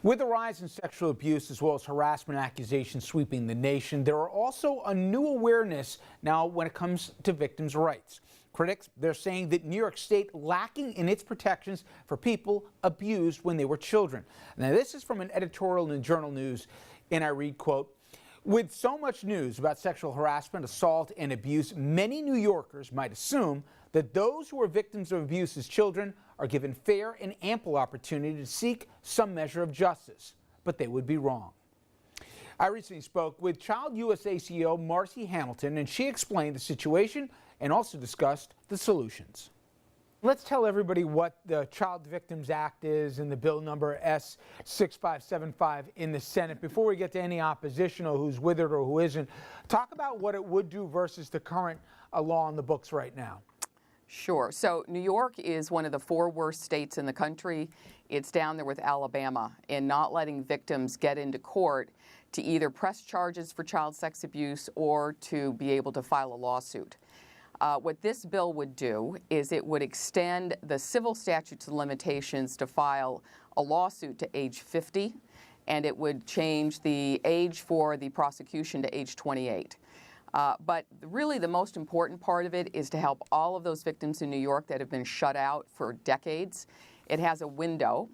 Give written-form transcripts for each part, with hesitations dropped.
With the rise in sexual abuse as well as harassment accusations sweeping the nation, there are also a new awareness now when it comes to victims' rights. Critics, they're saying that New York State lacking in its protections for people abused when they were children. Now, this is from an editorial in Journal News, and I read, quote, "With so much news about sexual harassment, assault, and abuse, many New Yorkers might assume that those who are victims of abuse as children are given fair and ample opportunity to seek some measure of justice, but they would be wrong." I recently spoke with Child USA CEO Marci Hamilton, and she explained the situation and also discussed the solutions. Let's tell everybody what the Child Victims Act is and the bill number S6575 in the Senate. Before we get to any opposition or who's with it or who isn't, talk about what it would do versus the current law in the books right now. Sure. So New York is one of the 4 worst states in the country. It's down there with Alabama in not letting victims get into court to either press charges for child sex abuse or to be able to file a lawsuit. What this bill would do is it would extend the civil statutes of limitations to file a lawsuit to age 50, and it would change the age for the prosecution to age 28. But really the most important part of it is to help all of those victims in New York that have been shut out for decades. It has a window,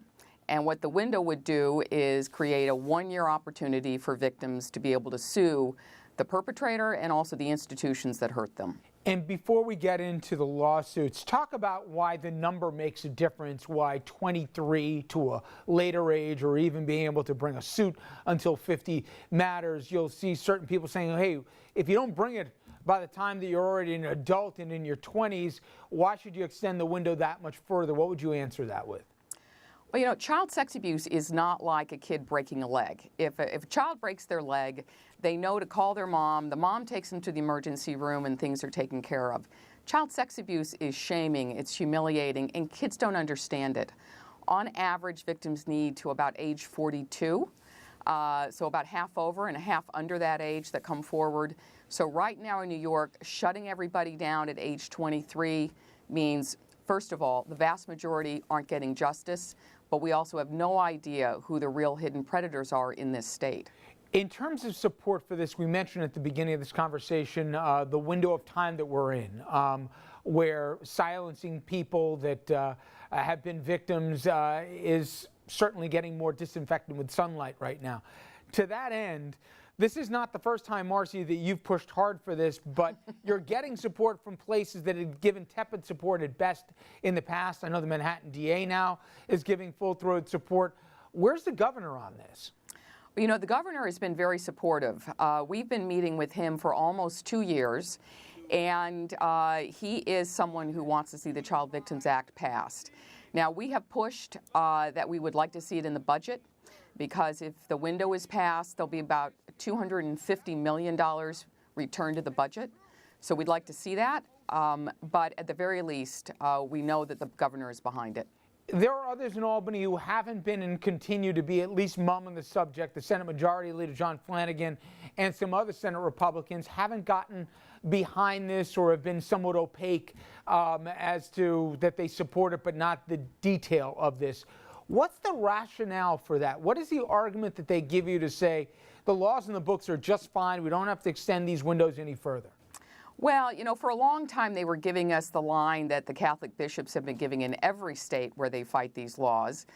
and what the window would do is create a 1-year opportunity for victims to be able to sue the perpetrator and also the institutions that hurt them. And before we get into the lawsuits, talk about why the number makes a difference, why 23 to a later age or even being able to bring a suit until 50 matters. You'll see certain people saying, hey, if you don't bring it by the time that you're already an adult and in your 20s, why should you extend the window that much further? What would you answer that with? Well, you know, child sex abuse is not like a kid breaking a leg. If a child breaks their leg, they know to call their mom. The mom takes them to the emergency room and things are taken care of. Child sex abuse is shaming, it's humiliating, and kids don't understand it. On average, victims need to about age 42, so about half over and a half under that age that come forward. So right now in New York, shutting everybody down at age 23 means, first of all, the vast majority aren't getting justice, but we also have no idea who the real hidden predators are in this state. In terms of support for this, we mentioned at the beginning of this conversation the window of time that we're in, where silencing people that have been victims is certainly getting more disinfected with sunlight right now. To that end, this is not the first time, Marci, that you've pushed hard for this, but you're getting support from places that have given tepid support at best in the past. I know the Manhattan DA now is giving full-throated support. Where's the governor on this? You know, the governor has been very supportive. We've been meeting with him for almost 2 years, and he is someone who wants to see the Child Victims Act passed. Now, we have pushed that we would like to see it in the budget, because if the window is passed, there'll be about $250 million returned to the budget. So we'd like to see that, but at the very least, we know that the governor is behind it. There are others in Albany who haven't been and continue to be at least mum on the subject. The Senate Majority Leader John Flanagan and some other Senate Republicans haven't gotten behind this or have been somewhat opaque as to that they support it, but not the detail of this. What's the rationale for that? What is the argument that they give you to say the laws in the books are just fine, we don't have to extend these windows any further? Well, you know, for a long time they were giving us the line that the Catholic bishops have been giving in every state where they fight these laws.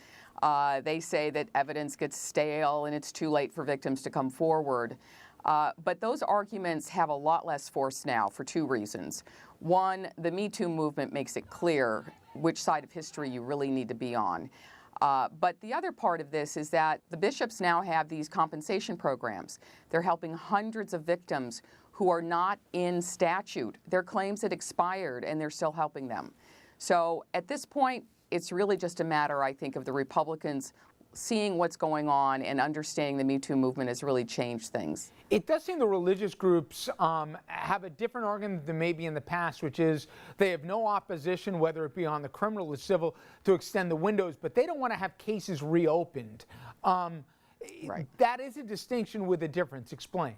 They say that evidence gets stale and it's too late for victims to come forward. But those arguments have a lot less force now for 2 reasons. One, the Me Too movement makes it clear which side of history you really need to be on. But the other part of this is that the bishops now have these compensation programs. They're helping hundreds of victims who are not in statute. Their claims had expired and they're still helping them. So at this point, it's really just a matter, I think, of the Republicans seeing what's going on and understanding the Me Too movement has really changed things. It does seem the religious groups have a different argument than maybe in the past, which is they have no opposition, whether it be on the criminal or civil, to extend the windows, but they don't want to have cases reopened. Right. That is a distinction with a difference. Explain.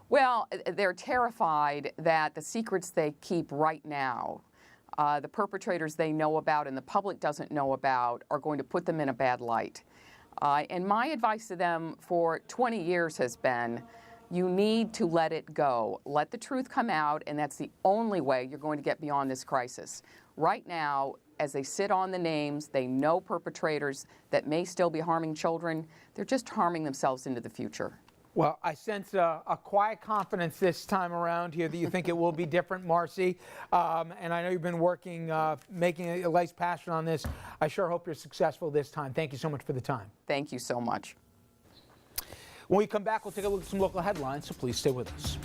Well, they're terrified that the secrets they keep right now the perpetrators they know about and the public doesn't know about are going to put them in a bad light. And my advice to them for 20 years has been, you need to let it go. Let the truth come out, and that's the only way you're going to get beyond this crisis. Right now, as they sit on the names, they know perpetrators that may still be harming children. They're just harming themselves into the future. Well, I sense a quiet confidence this time around here that you think it will be different, Marci. And I know you've been working, making a life's passion on this. I sure hope you're successful this time. Thank you so much for the time. Thank you so much. When we come back, we'll take a look at some local headlines, so please stay with us.